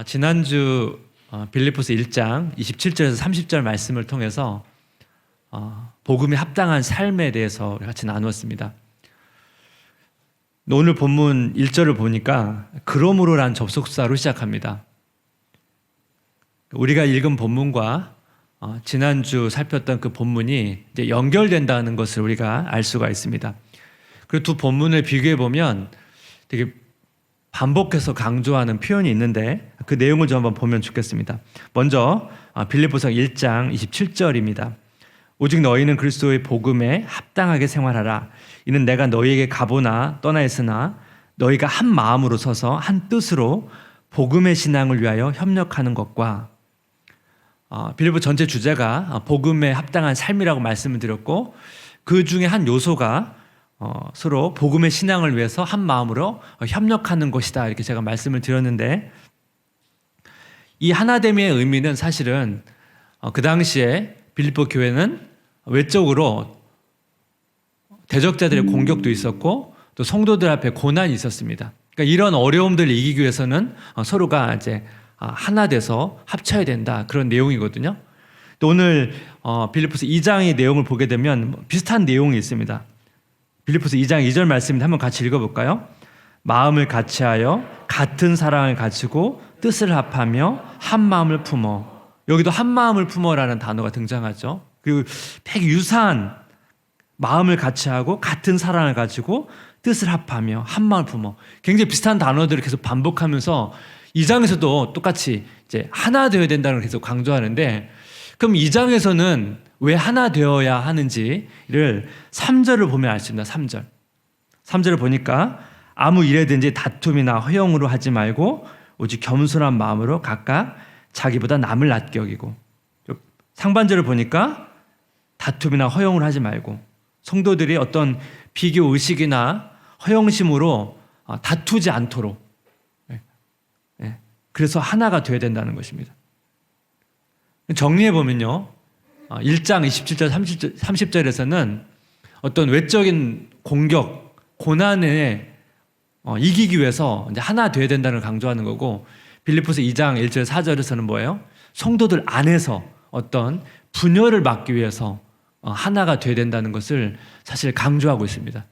지난주 빌립보서 1장 27절에서 30절 말씀을 통해서 복음에 합당한 삶에 대해서 같이 나누었습니다. 오늘 본문 1절을 보니까 그러므로란 접속사로 시작합니다. 우리가 읽은 본문과 지난주 살폈던 그 본문이 이제 연결된다는 것을 우리가 알 수가 있습니다. 그리고 두 본문을 비교해 보면 되게 반복해서 강조하는 표현이 있는데 그 내용을 좀 한번 보면 좋겠습니다. 먼저 빌립보서 1장 27절입니다. 오직 너희는 그리스도의 복음에 합당하게 생활하라. 이는 내가 너희에게 가보나 떠나 있으나 너희가 한 마음으로 서서 한 뜻으로 복음의 신앙을 위하여 협력하는 것과 빌립보 전체 주제가 복음에 합당한 삶이라고 말씀을 드렸고 그 중에 한 요소가 서로 복음의 신앙을 위해서 한 마음으로 협력하는 것이다 이렇게 제가 말씀을 드렸는데 이 하나됨의 의미는 사실은 그 당시에 빌립보 교회는 외적으로 대적자들의 공격도 있었고 또 성도들 앞에 고난이 있었습니다. 그러니까 이런 어려움들을 이기기 위해서는 서로가 이제 하나 돼서 합쳐야 된다 그런 내용이거든요. 또 오늘 빌립보서 2장의 내용을 보게 되면 비슷한 내용이 있습니다. 빌립보서 2장 2절 말씀 한번 같이 읽어볼까요? 마음을 같이하여 같은 사랑을 가지고 뜻을 합하며 한 마음을 품어. 여기도 한 마음을 품어라는 단어가 등장하죠. 그리고 되게 유사한 마음을 같이하고 같은 사랑을 가지고 뜻을 합하며 한 마음을 품어. 굉장히 비슷한 단어들을 계속 반복하면서 2장에서도 똑같이 이제 하나 되어야 된다는 걸 계속 강조하는데 그럼 2장에서는 왜 하나 되어야 하는지를 3절을 보면 알 수 있습니다. 3절. 3절을 보니까 아무 일에든지 다툼이나 허영으로 하지 말고 오직 겸손한 마음으로 각각 자기보다 남을 낮게 여기고 상반절을 보니까 다툼이나 허영을 하지 말고 성도들이 어떤 비교 의식이나 허영심으로 다투지 않도록 그래서 하나가 되어야 된다는 것입니다. 정리해보면요. 1장 27절 30절에서는 어떤 외적인 공격, 고난에 이기기 위해서 이제 하나 되어야 된다는 걸 강조하는 거고 빌립보서 2장 1절 4절에서는 뭐예요? 성도들 안에서 어떤 분열을 막기 위해서 하나가 되어야 된다는 것을 사실 강조하고 있습니다.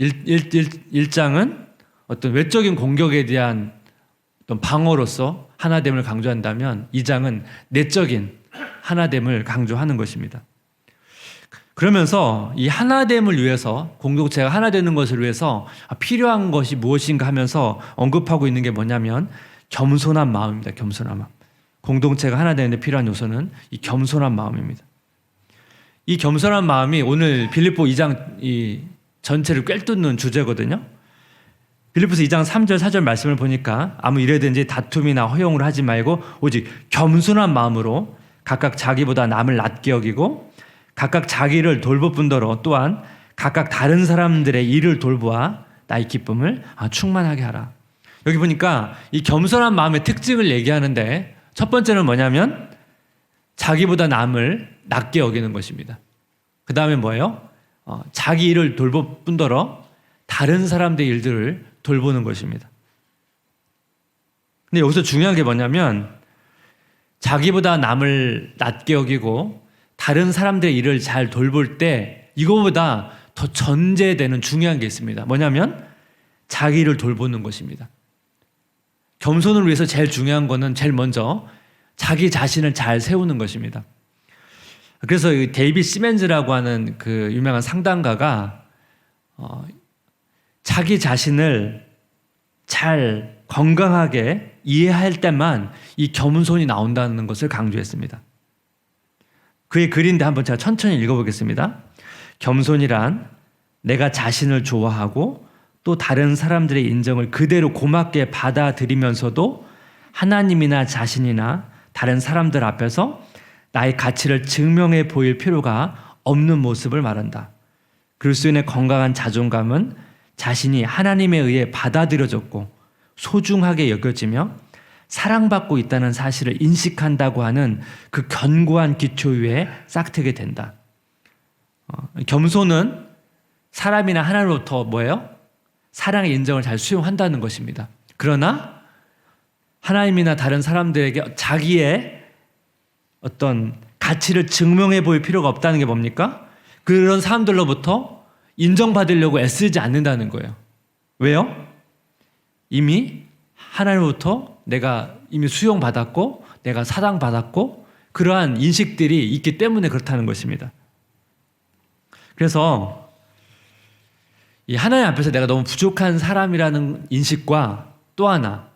1장은 어떤 외적인 공격에 대한 어떤 방어로서 하나됨을 강조한다면 2장은 내적인 하나됨을 강조하는 것입니다. 그러면서 이 하나됨을 위해서 공동체가 하나 되는 것을 위해서 필요한 것이 무엇인가 하면서 언급하고 있는 게 뭐냐면 겸손한 마음입니다. 겸손한 마음. 공동체가 하나 되는데 필요한 요소는 이 겸손한 마음입니다. 이 겸손한 마음이 오늘 빌립보 2장 이 전체를 꿰뚫는 주제거든요. 빌립보서 2장 3절 4절 말씀을 보니까 아무 일에든지 다툼이나 허용을 하지 말고 오직 겸손한 마음으로 각각 자기보다 남을 낮게 여기고 각각 자기를 돌볼 뿐더러 또한 각각 다른 사람들의 일을 돌보아 나의 기쁨을 충만하게 하라. 여기 보니까 이 겸손한 마음의 특징을 얘기하는데 첫 번째는 뭐냐면 자기보다 남을 낮게 여기는 것입니다. 그 다음에 뭐예요? 자기 일을 돌볼 뿐더러 다른 사람들의 일들을 돌보는 것입니다. 근데 여기서 중요한 게 뭐냐면 자기보다 남을 낮게 여기고 다른 사람들의 일을 잘 돌볼 때 이거보다 더 전제되는 중요한 게 있습니다. 뭐냐면 자기 일을 돌보는 것입니다. 겸손을 위해서 제일 중요한 거는 제일 먼저 자기 자신을 잘 세우는 것입니다. 그래서 데이빗 시멘즈라고 하는 그 유명한 상담가가 자기 자신을 잘 건강하게 이해할 때만 이 겸손이 나온다는 것을 강조했습니다. 그의 글인데 한번 제가 천천히 읽어보겠습니다. 겸손이란 내가 자신을 좋아하고 또 다른 사람들의 인정을 그대로 고맙게 받아들이면서도 하나님이나 자신이나 다른 사람들 앞에서 나의 가치를 증명해 보일 필요가 없는 모습을 말한다. 그리스도인의 건강한 자존감은 자신이 하나님에 의해 받아들여졌고 소중하게 여겨지며 사랑받고 있다는 사실을 인식한다고 하는 그 견고한 기초 위에 싹트게 된다. 겸손은 사람이나 하나로부터 뭐예요? 사랑의 인정을 잘 수용한다는 것입니다. 그러나 하나님이나 다른 사람들에게 자기의 어떤 가치를 증명해 보일 필요가 없다는 게 뭡니까? 그런 사람들로부터 인정받으려고 애쓰지 않는다는 거예요. 왜요? 이미 하나님으로부터 내가 이미 수용받았고 내가 사랑받았고 그러한 인식들이 있기 때문에 그렇다는 것입니다. 그래서 이 하나님 앞에서 내가 너무 부족한 사람이라는 인식과 또 하나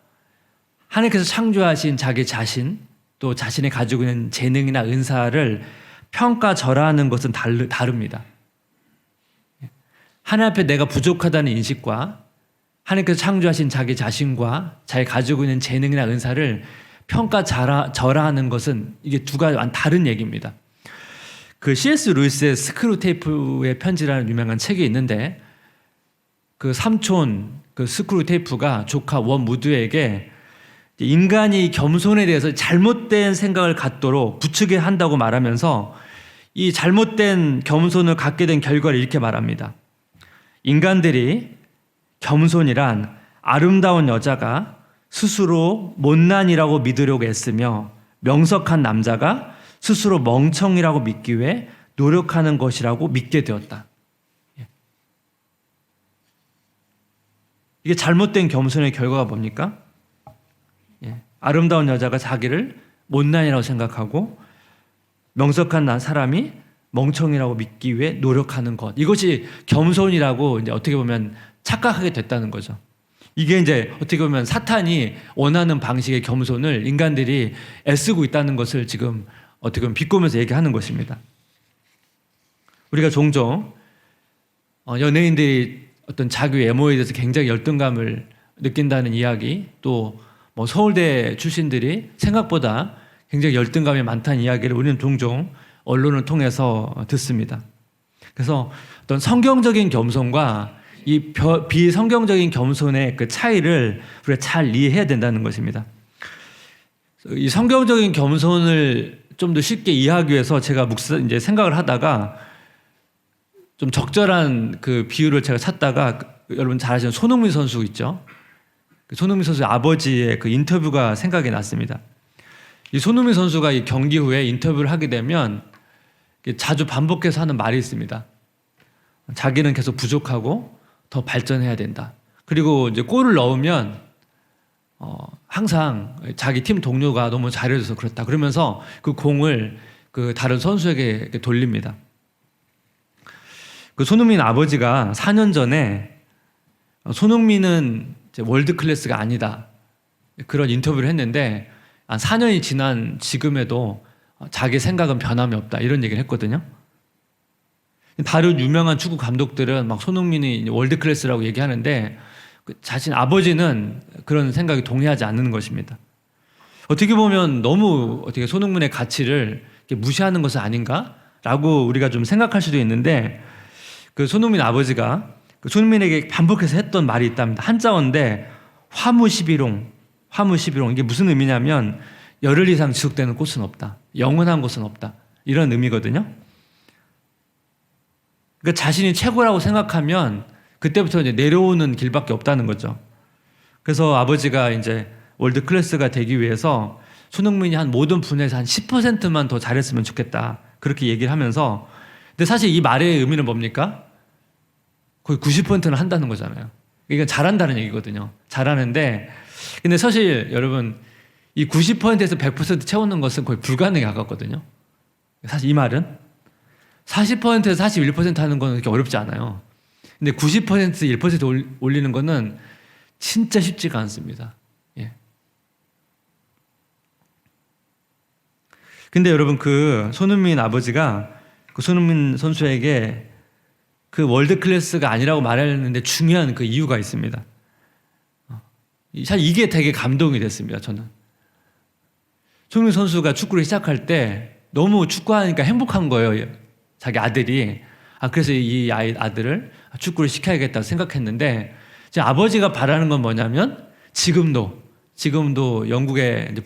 하나님께서 창조하신 자기 자신 또 자신이 가지고 있는 재능이나 은사를 평가절하하는 것은 다릅니다. 하나님 앞에 내가 부족하다는 인식과 하나님께서 창조하신 자기 자신과 자기 가지고 있는 재능이나 은사를 평가절하하는 것은 이게 두 가지 다른 얘기입니다. 그 C.S. 루이스의 스크루테이프의 편지라는 유명한 책이 있는데 그 삼촌 그 스크루테이프가 조카 원무드에게 인간이 겸손에 대해서 잘못된 생각을 갖도록 부추게 한다고 말하면서 이 잘못된 겸손을 갖게 된 결과를 이렇게 말합니다. 인간들이 겸손이란 아름다운 여자가 스스로 못난이라고 믿으려고 애쓰며 명석한 남자가 스스로 멍청이라고 믿기 위해 노력하는 것이라고 믿게 되었다. 이게 잘못된 겸손의 결과가 뭡니까? 아름다운 여자가 자기를 못난이라고 생각하고 명석한 사람이 멍청이라고 믿기 위해 노력하는 것. 이것이 겸손이라고 이제 어떻게 보면 착각하게 됐다는 거죠. 이게 이제 어떻게 보면 사탄이 원하는 방식의 겸손을 인간들이 애쓰고 있다는 것을 지금 어떻게 보면 비꼬면서 얘기하는 것입니다. 우리가 종종 연예인들이 어떤 자기 외모에 대해서 굉장히 열등감을 느낀다는 이야기, 또 뭐 서울대 출신들이 생각보다 굉장히 열등감이 많다는 이야기를 우리는 종종 언론을 통해서 듣습니다. 그래서 어떤 성경적인 겸손과 이 비성경적인 겸손의 그 차이를 우리가 잘 이해해야 된다는 것입니다. 이 성경적인 겸손을 좀 더 쉽게 이해하기 위해서 제가 이제 생각을 하다가 좀 적절한 그 비유를 제가 찾다가 여러분 잘 아시는 손흥민 선수 있죠? 그 손흥민 선수의 아버지의 그 인터뷰가 생각이 났습니다. 이 손흥민 선수가 이 경기 후에 인터뷰를 하게 되면 자주 반복해서 하는 말이 있습니다. 자기는 계속 부족하고 더 발전해야 된다. 그리고 이제 골을 넣으면 항상 자기 팀 동료가 너무 잘해줘서 그렇다. 그러면서 그 공을 그 다른 선수에게 돌립니다. 그 손흥민 아버지가 4년 전에 손흥민은 월드 클래스가 아니다. 그런 인터뷰를 했는데 4년이 지난 지금에도 자기 생각은 변함이 없다. 이런 얘기를 했거든요. 다른 유명한 축구 감독들은 막 손흥민이 월드 클래스라고 얘기하는데 자신 아버지는 그런 생각이 동의하지 않는 것입니다. 어떻게 보면 너무 어떻게 손흥민의 가치를 무시하는 것은 아닌가라고 우리가 좀 생각할 수도 있는데 그 손흥민 아버지가 그 손흥민에게 반복해서 했던 말이 있답니다. 한자어인데 화무시비롱 이게 무슨 의미냐면 열흘 이상 지속되는 꽃은 없다. 영원한 곳은 없다. 이런 의미거든요. 그러니까 자신이 최고라고 생각하면 그때부터 이제 내려오는 길밖에 없다는 거죠. 그래서 아버지가 이제 월드 클래스가 되기 위해서 손흥민이 한 모든 분야에서 한 10%만 더 잘했으면 좋겠다. 그렇게 얘기를 하면서 근데 사실 이 말의 의미는 뭡니까? 거의 90%는 한다는 거잖아요. 이건 잘한다는 얘기거든요. 잘하는데 근데 사실 여러분 이 90%에서 100% 채우는 것은 거의 불가능에 가깝거든요. 사실 이 말은 40%에서 41% 하는 건 그렇게 어렵지 않아요. 근데 90% 1% 올리는 거는 진짜 쉽지가 않습니다. 예. 근데 여러분 그 손흥민 아버지가 그 손흥민 선수에게 그 월드 클래스가 아니라고 말했는데 중요한 그 이유가 있습니다. 사실 이게 되게 감동이 됐습니다. 저는 손흥민 선수가 축구를 시작할 때 너무 축구하니까 행복한 거예요. 자기 아들이. 그래서 이 아들을 축구를 시켜야겠다고 생각했는데 제 아버지가 바라는 건 뭐냐면 지금도 영국의 이제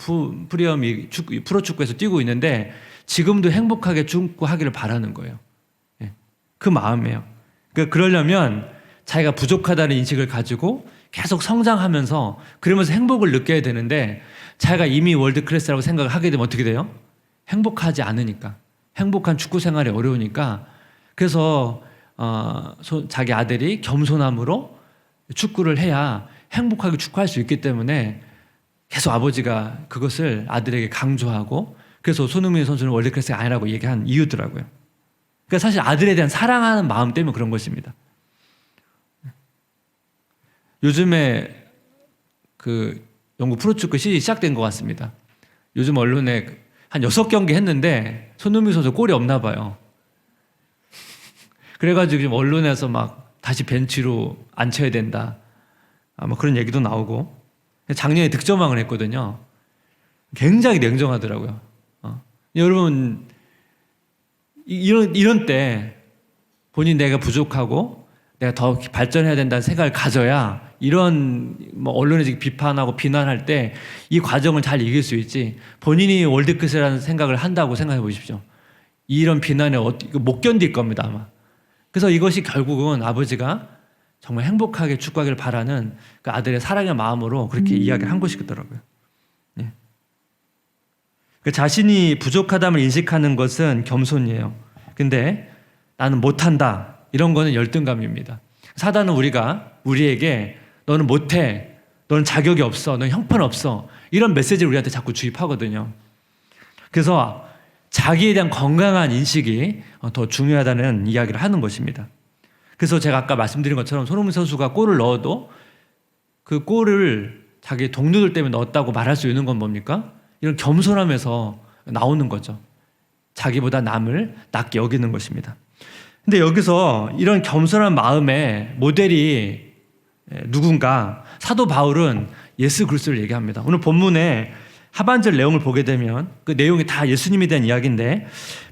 프리미엄이 프로축구에서 뛰고 있는데 지금도 행복하게 축구하기를 바라는 거예요. 그 마음이에요. 그러니까 그러려면 자기가 부족하다는 인식을 가지고 계속 성장하면서 그러면서 행복을 느껴야 되는데 자기가 이미 월드클래스라고 생각을 하게 되면 어떻게 돼요? 행복하지 않으니까. 행복한 축구 생활이 어려우니까. 그래서 자기 아들이 겸손함으로 축구를 해야 행복하게 축구할 수 있기 때문에 계속 아버지가 그것을 아들에게 강조하고 그래서 손흥민 선수는 월드클래스가 아니라고 얘기한 이유더라고요. 그러니까 사실 아들에 대한 사랑하는 마음 때문에 그런 것입니다. 요즘에 그 영국 프로축구 시즌이 시작된 것 같습니다. 요즘 언론에 한 6경기 했는데 손흥민 선수 골이 없나 봐요. 그래가지고 지금 언론에서 막 다시 벤치로 앉혀야 된다. 아마 그런 얘기도 나오고. 작년에 득점왕을 했거든요. 굉장히 냉정하더라고요. 여러분, 이런 때 본인 내가 부족하고 내가 더 발전해야 된다는 생각을 가져야 이런 언론에 비판하고 비난할 때 이 과정을 잘 이길 수 있지 본인이 월드클래스라는 생각을 한다고 생각해 보십시오. 이런 비난에 못 견딜 겁니다 아마. 그래서 이것이 결국은 아버지가 정말 행복하게 축구하기를 바라는 그 아들의 사랑의 마음으로 그렇게 이야기를 한 것이더라고요. 예. 그 자신이 부족하다을 인식하는 것은 겸손이에요. 근데 나는 못한다 이런 거는 열등감입니다. 사단은 우리에게 너는 못해, 너는 자격이 없어, 너는 형편없어 이런 메시지를 우리한테 자꾸 주입하거든요. 그래서 자기에 대한 건강한 인식이 더 중요하다는 이야기를 하는 것입니다. 그래서 제가 아까 말씀드린 것처럼 손흥민 선수가 골을 넣어도 그 골을 자기 동료들 때문에 넣었다고 말할 수 있는 건 뭡니까? 이런 겸손함에서 나오는 거죠. 자기보다 남을 낮게 여기는 것입니다. 근데 여기서 이런 겸손한 마음의 모델이 누군가? 사도 바울은 예수 그리스도를 얘기합니다. 오늘 본문에 하반절 내용을 보게 되면 그 내용이 다 예수님에 대한 이야기인데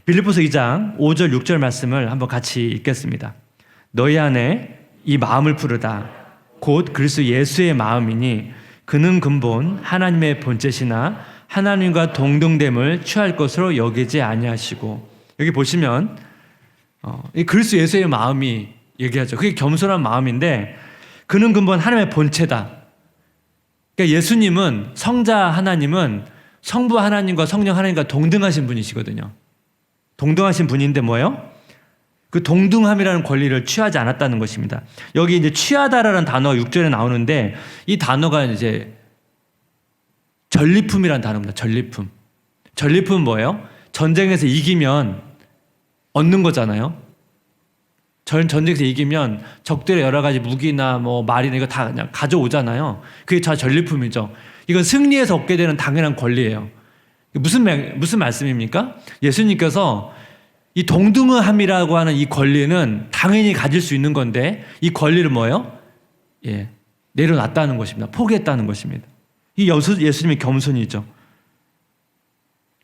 빌립보서 2장 5절 6절 말씀을 한번 같이 읽겠습니다. 너희 안에 이 마음을 부르다 곧 그리스도 예수의 마음이니 그는 근본 하나님의 본체시나 하나님과 동등됨을 취할 것으로 여기지 아니하시고 여기 보시면 이 그리스도 예수의 마음이 얘기하죠. 그게 겸손한 마음인데 그는 근본 하나님의 본체다. 그러니까 예수님은 성자 하나님은 성부 하나님과 성령 하나님과 동등하신 분이시거든요. 동등하신 분인데 뭐예요? 그 동등함이라는 권리를 취하지 않았다는 것입니다. 여기 이제 취하다라는 단어가 6절에 나오는데 이 단어가 이제 전리품이라는 단어입니다. 전리품. 전리품은 뭐예요? 전쟁에서 이기면 얻는 거잖아요. 전쟁에서 이기면 적들의 여러 가지 무기나 말이나 이거 다 그냥 가져오잖아요. 그게 다 전리품이죠. 이건 승리해서 얻게 되는 당연한 권리예요. 무슨 말씀입니까? 예수님께서 이 동등함이라고 하는 이 권리는 당연히 가질 수 있는 건데 이 권리를 뭐예요? 내려놨다는 것입니다. 포기했다는 것입니다. 이 예수님의 겸손이죠.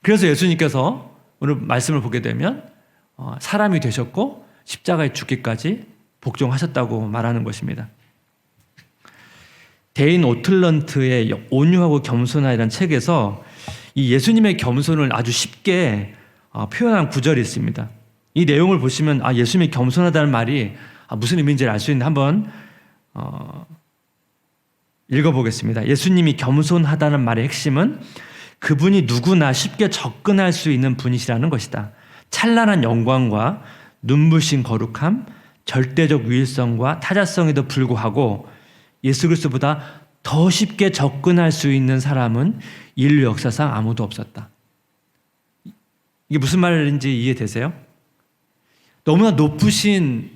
그래서 예수님께서 오늘 말씀을 보게 되면 사람이 되셨고 십자가에 죽기까지 복종하셨다고 말하는 것입니다. 데인 오틀런트의 온유하고 겸손하이라는 책에서 이 예수님의 겸손을 아주 쉽게 표현한 구절이 있습니다. 이 내용을 보시면 예수님이 겸손하다는 말이 무슨 의미인지를 알 수 있는데 한번 읽어보겠습니다. 예수님이 겸손하다는 말의 핵심은 그분이 누구나 쉽게 접근할 수 있는 분이시라는 것이다. 찬란한 영광과 눈부신 거룩함, 절대적 유일성과 타자성에도 불구하고 예수 그리스도보다 더 쉽게 접근할 수 있는 사람은 인류 역사상 아무도 없었다. 이게 무슨 말인지 이해되세요? 너무나 높으신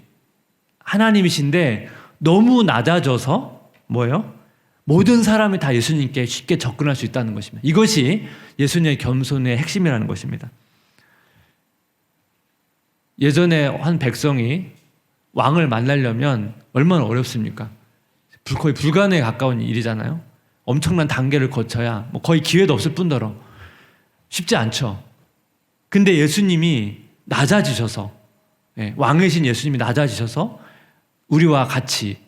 하나님이신데 너무 낮아져서 뭐예요? 모든 사람이 다 예수님께 쉽게 접근할 수 있다는 것입니다. 이것이 예수님의 겸손의 핵심이라는 것입니다. 예전에 한 백성이 왕을 만나려면 얼마나 어렵습니까? 거의 불가능에 가까운 일이잖아요. 엄청난 단계를 거쳐야 거의 기회도 없을 뿐더러 쉽지 않죠. 근데 예수님이 낮아지셔서 왕이신 예수님이 낮아지셔서 우리와 같이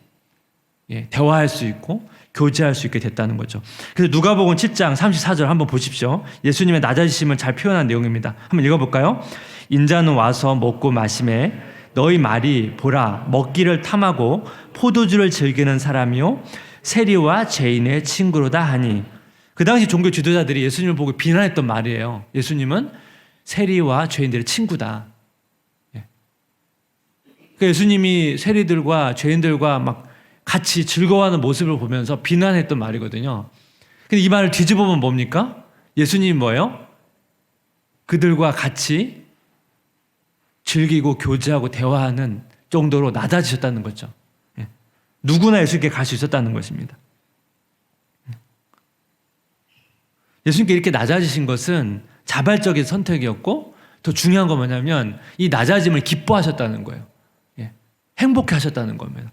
대화할 수 있고 교제할 수 있게 됐다는 거죠. 그래서 누가복음 7장 34절 한번 보십시오. 예수님의 낮아지심을 잘 표현한 내용입니다. 한번 읽어볼까요? 인자는 와서 먹고 마시매 너희 말이 보라 먹기를 탐하고 포도주를 즐기는 사람이요 세리와 죄인의 친구로다 하니. 그 당시 종교 지도자들이 예수님을 보고 비난했던 말이에요. 예수님은 세리와 죄인들의 친구다. 그러니까 예수님이 세리들과 죄인들과 막 같이 즐거워하는 모습을 보면서 비난했던 말이거든요. 근데 이 말을 뒤집어 보면 뭡니까? 예수님이 뭐예요? 그들과 같이 즐기고 교제하고 대화하는 정도로 낮아지셨다는 거죠. 누구나 예수님께 갈 수 있었다는 것입니다. 예수님께 이렇게 낮아지신 것은 자발적인 선택이었고, 더 중요한 건 뭐냐면 이 낮아짐을 기뻐하셨다는 거예요. 행복해 하셨다는 겁니다.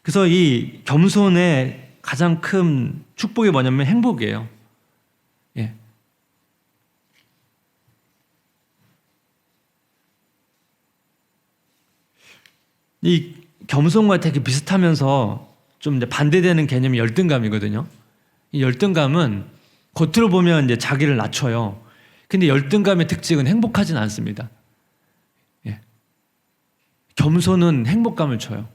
그래서 이 겸손의 가장 큰 축복이 뭐냐면 행복이에요. 이 겸손과 되게 비슷하면서 좀 이제 반대되는 개념이 열등감이거든요. 이 열등감은 겉으로 보면 이제 자기를 낮춰요. 근데 열등감의 특징은 행복하진 않습니다. 겸손은 행복감을 줘요.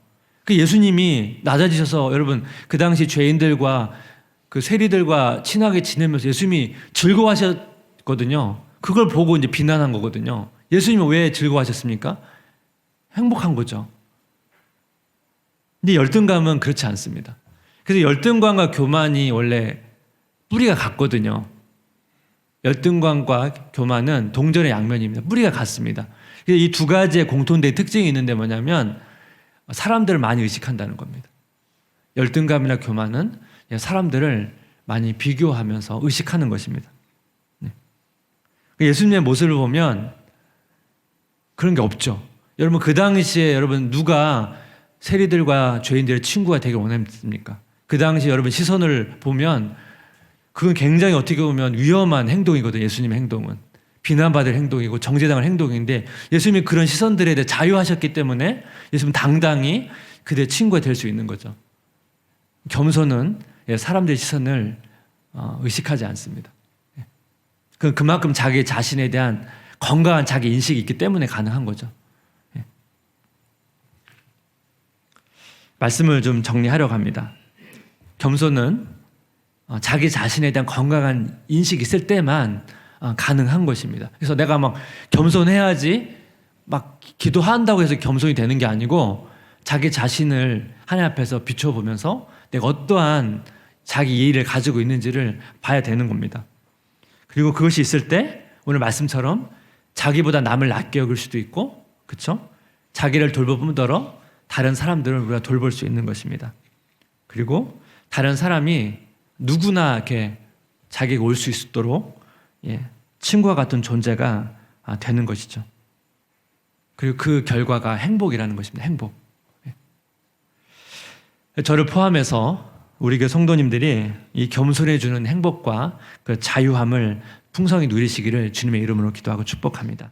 그 예수님이 낮아지셔서 여러분 그 당시 죄인들과 그 세리들과 친하게 지내면서 예수님이 즐거워하셨거든요. 그걸 보고 이제 비난한 거거든요. 예수님은 왜 즐거워하셨습니까? 행복한 거죠. 근데 열등감은 그렇지 않습니다. 그래서 열등감과 교만이 원래 뿌리가 같거든요. 열등감과 교만은 동전의 양면입니다. 뿌리가 같습니다. 이 두 가지의 공통된 특징이 있는데 뭐냐면 사람들을 많이 의식한다는 겁니다. 열등감이나 교만은 사람들을 많이 비교하면서 의식하는 것입니다. 예수님의 모습을 보면 그런 게 없죠. 여러분 그 당시에 여러분 누가 세리들과 죄인들의 친구가 되길 원했습니까? 그 당시 여러분 시선을 보면 그건 굉장히 어떻게 보면 위험한 행동이거든요. 예수님의 행동은 비난받을 행동이고 정죄당할 행동인데 예수님이 그런 시선들에 대해 자유하셨기 때문에 예수님은 당당히 그들의 친구가 될 수 있는 거죠. 겸손은 사람들의 시선을 의식하지 않습니다. 그만큼 자기 자신에 대한 건강한 자기 인식이 있기 때문에 가능한 거죠. 말씀을 좀 정리하려고 합니다. 겸손은 자기 자신에 대한 건강한 인식이 있을 때만 가능한 것입니다. 그래서 내가 막 겸손해야지 막 기도한다고 해서 겸손이 되는 게 아니고 자기 자신을 하나님 앞에서 비춰보면서 내가 어떠한 자기 예의를 가지고 있는지를 봐야 되는 겁니다. 그리고 그것이 있을 때 오늘 말씀처럼 자기보다 남을 낮게 여길 수도 있고, 그렇죠? 자기를 돌볼 뿐더러 다른 사람들을 우리가 돌볼 수 있는 것입니다. 그리고 다른 사람이 누구나 이렇게 자기가 올 수 있도록 친구와 같은 존재가 되는 것이죠. 그리고 그 결과가 행복이라는 것입니다. 행복. 저를 포함해서 우리 교회 성도님들이 이 겸손해 주는 행복과 그 자유함을 풍성히 누리시기를 주님의 이름으로 기도하고 축복합니다.